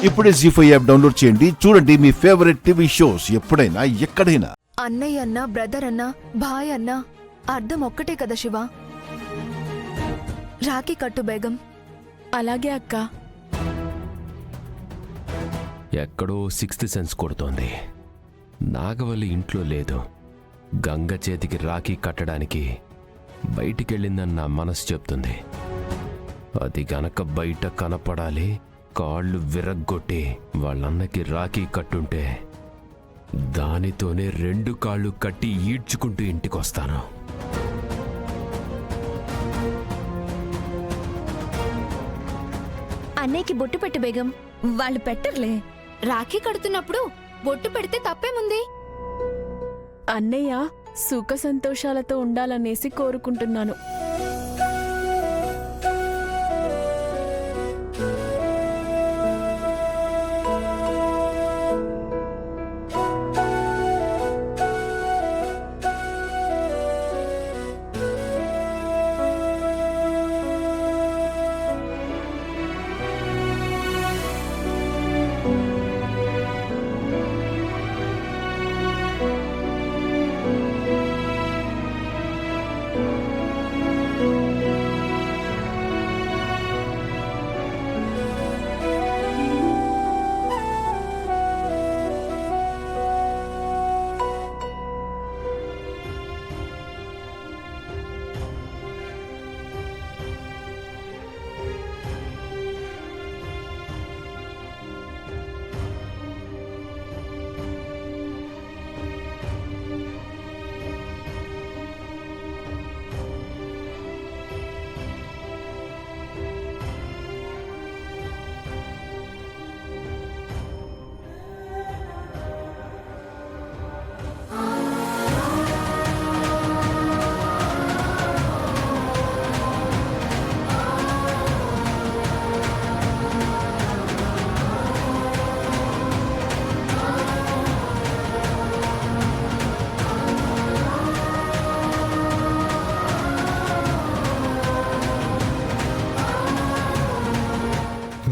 ఇప్పుడే జీ5 app download చేయండి. చూడండి మీ ఫేవరెట్ టీవీ షోస్ ఎప్పుడైనా ఎక్కడైనా. అన్నయ్య అన్నా, బ్రదర్ అన్నా, భాయ్ అన్నా అర్థం ఒక్కటే కదా శివ. రాఖీ కట్టు బేగం. అలాగే అక్క. ఎక్కడో సిక్స్త్ సెన్స్ కొడుతోంది. నాగవల్లి ఇంట్లో లేదు. గంగ చేతికి రాఖీ కట్టడానికి బయటికెళ్ళిందని నా మనసు చెప్తుంది. అది గనక బయట కనపడాలి, కాళ్ళు విరగ్గొట్టి వాళ్ళన్నకి రాఖీ కట్టుంటే దానితోనే 2 కాళ్ళు కట్టి ఈడ్చుకుంటూ ఇంటికొస్తాను. అన్నయ్యకి బొట్టు పెట్టు బేగం. వాళ్ళు పెట్టర్లే. రాఖీ కడుతున్నప్పుడు బొట్టు పెడితే తప్పేముంది? అన్నయ్య సుఖ సంతోషాలతో ఉండాలనేసి కోరుకుంటున్నాను.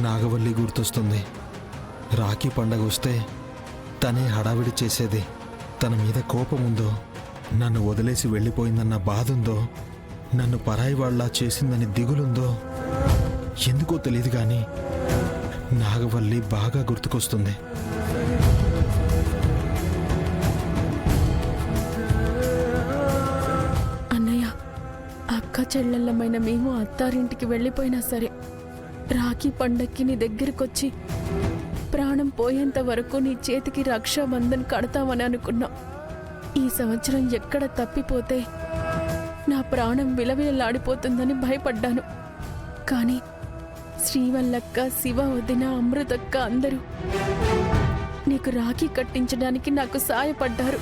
నాగవల్లి గుర్తొస్తుంది. రాఖీ పండగ వస్తే తనే హడావిడి చేసేది. తన మీద కోపముందో, నన్ను వదిలేసి వెళ్ళిపోయిందన్న బాధుందో, నన్ను పరాయి వాళ్ళ చేసిందని దిగులుందో ఎందుకో తెలియదు కానీ నాగవల్లి బాగా గుర్తుకొస్తుంది. అన్నయ్య, అక్క చెల్లెళ్ళమైన మేము అత్తారింటికి వెళ్ళిపోయినా సరే రాఖీ పండక్కి నీ దగ్గరకొచ్చి ప్రాణం పోయేంత వరకు నీ చేతికి రక్షాబంధన్ కడతామని అనుకున్నా. ఈ సంవత్సరం ఎక్కడ తప్పిపోతే నా ప్రాణం విలవిలలాడిపోతుందని భయపడ్డాను. కానీ శ్రీవల్లక్క, శివ వదిన, అమృతక్క అందరూ నీకు రాఖీ కట్టించడానికి నాకు సాయపడ్డారు.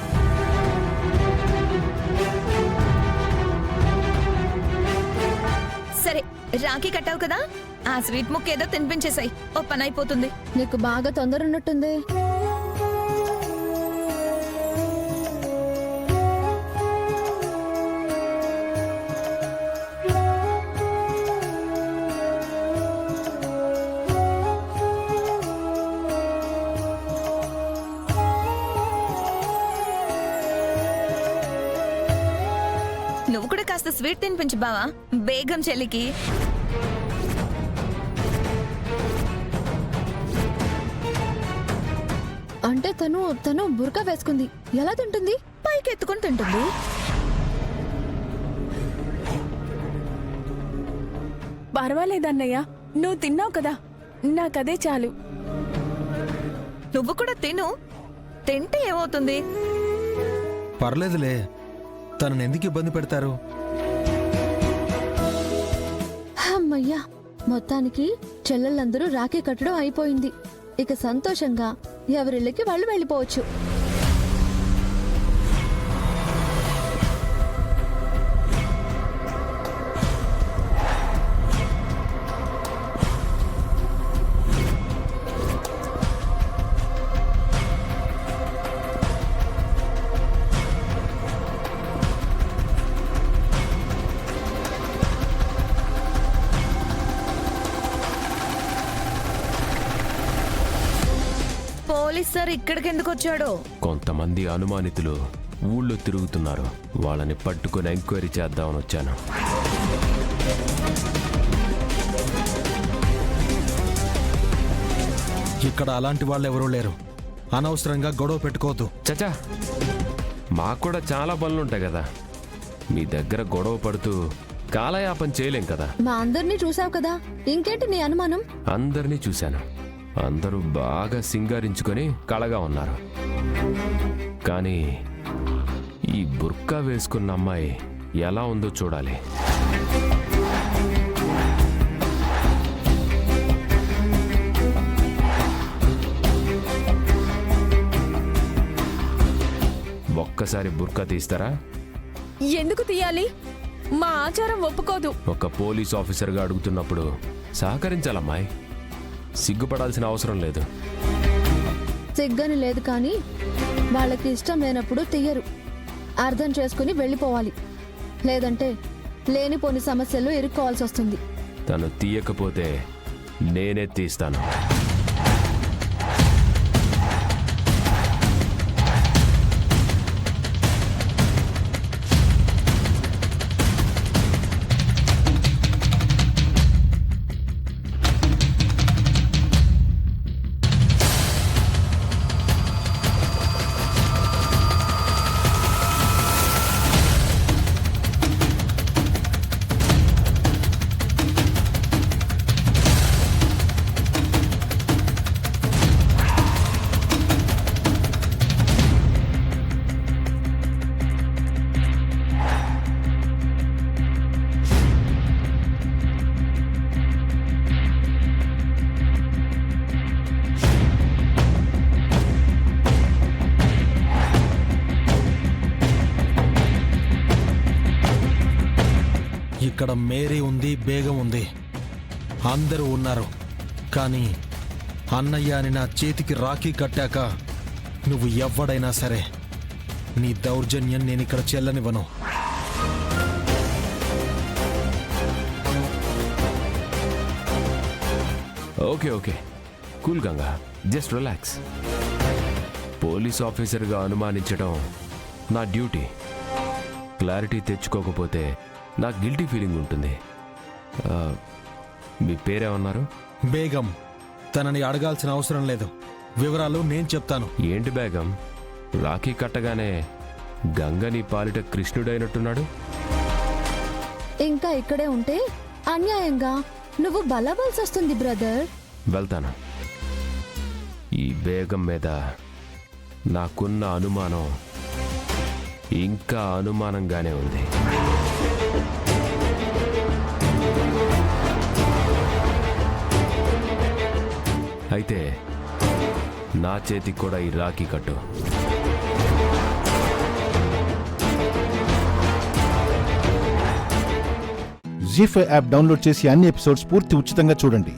సరే, రాఖీ కట్టావు కదా, ఆ స్వీట్ ముక్క ఏదో తినిపించేసాయి. ఓ పని అయిపోతుంది. నీకు బాగా తొందర ఉన్నట్టుంది. నువ్వు కూడా కాస్త స్వీట్ తినిపించు బావా, బేగం చెల్లికి. అంటే తను బుర్కా వేసుకుంది. ఎలా తింటుంది? పైకి ఎత్తుకుని తింటుంది. పర్వాలేదన్నయ్య, నువ్వు తిన్నావు కదా, నాకదే చాలు. నువ్వు కూడా తిను. తింటే ఏమవుతుంది? పర్లేదులే, తనని ఎందుకు ఇబ్బంది పెడతారు? అమ్మయ్యా, మొత్తానికి చెల్లెళ్ళందరూ రాఖీ కట్టడం అయిపోయింది. ఇక సంతోషంగా ఎవరిళ్ళకి వాళ్ళు వెళ్ళిపోవచ్చు. పోలీస్ సార్ ఇక్కడికి ఎందుకు వచ్చాడో? కొంతమంది అనుమానితులు ఊళ్ళో తిరుగుతున్నారు. వాళ్ళని పట్టుకొని ఎంక్వైరీ చేద్దామని వచ్చాను. ఇక్కడ అలాంటి వాళ్ళు ఎవరూ లేరు. అనవసరంగా గొడవ పెట్టుకోవద్దు. చచా, మాకు కూడా చాలా పనులుంటాయి కదా. మీ దగ్గర గొడవ పడుతూ కాలయాపన చేయలేం కదా. మా అందరినీ చూసావు కదా, ఇంకేంటి నీ అనుమానం? అందరినీ చూశాను. అందరూ బాగా సింగారించుకొని కళగా ఉన్నారు. కానీ ఈ బుర్కా వేసుకున్న అమ్మాయి ఎలా ఉందో చూడాలి. ఒక్కసారి బుర్కా తీస్తారా? ఎందుకు తీయాలి? మా ఆచారం ఒప్పుకోదు. ఒక పోలీస్ ఆఫీసర్గా అడుగుతున్నప్పుడు సహకరించాలమ్మాయి. సిగ్గుపడాల్సిన అవసరం లేదు. సిగ్గని లేదు కానీ వాళ్ళకి ఇష్టం లేనప్పుడు తీయరు. అర్థం చేసుకుని వెళ్ళిపోవాలి. లేదంటే లేనిపోని సమస్యలు ఇరుక్కోవాల్సి వస్తుంది. తను తీయకపోతే నేనే తీస్తాను. ఇక్కడ మేరీ ఉంది, బేగం ఉంది, అందరూ ఉన్నారు. కానీ అన్నయ్య అని నా చేతికి రాఖీ కట్టాక నువ్వు ఎవ్వడైనా సరే నీ దౌర్జన్యం నేను ఇక్కడ చెల్లనివ్వను. Okay okay, cool Ganga, just relax. Police ఆఫీసర్గా అనుమానించడం నా డ్యూటీ. క్లారిటీ తెచ్చుకోకపోతే నాకు గిల్టీ ఫీలింగ్ ఉంటుంది. మీ పేరేమన్నారు? బేగం. తనని అడగాల్సిన అవసరం లేదు. వివరాలు నేను చెప్తాను. ఏంటి బేగం, రాఖీ కట్టగానే గంగని పాలిట కృష్ణుడైనట్టున్నాడు? ఇంకా ఇక్కడే ఉంటే అన్యాయంగా నువ్వు బలవాల్సి వస్తుంది బ్రదర్. వెళ్తాను. ఈ బేగం మీద నాకున్న అనుమానం ఇంకా అనుమానంగానే ఉంది. అయితే నా చేతికి కూడా ఈ రాఖీ కట్టు. జీ5 యాప్ డౌన్లోడ్ చేసి అన్ని ఎపిసోడ్స్ పూర్తి ఉచితంగా చూడండి.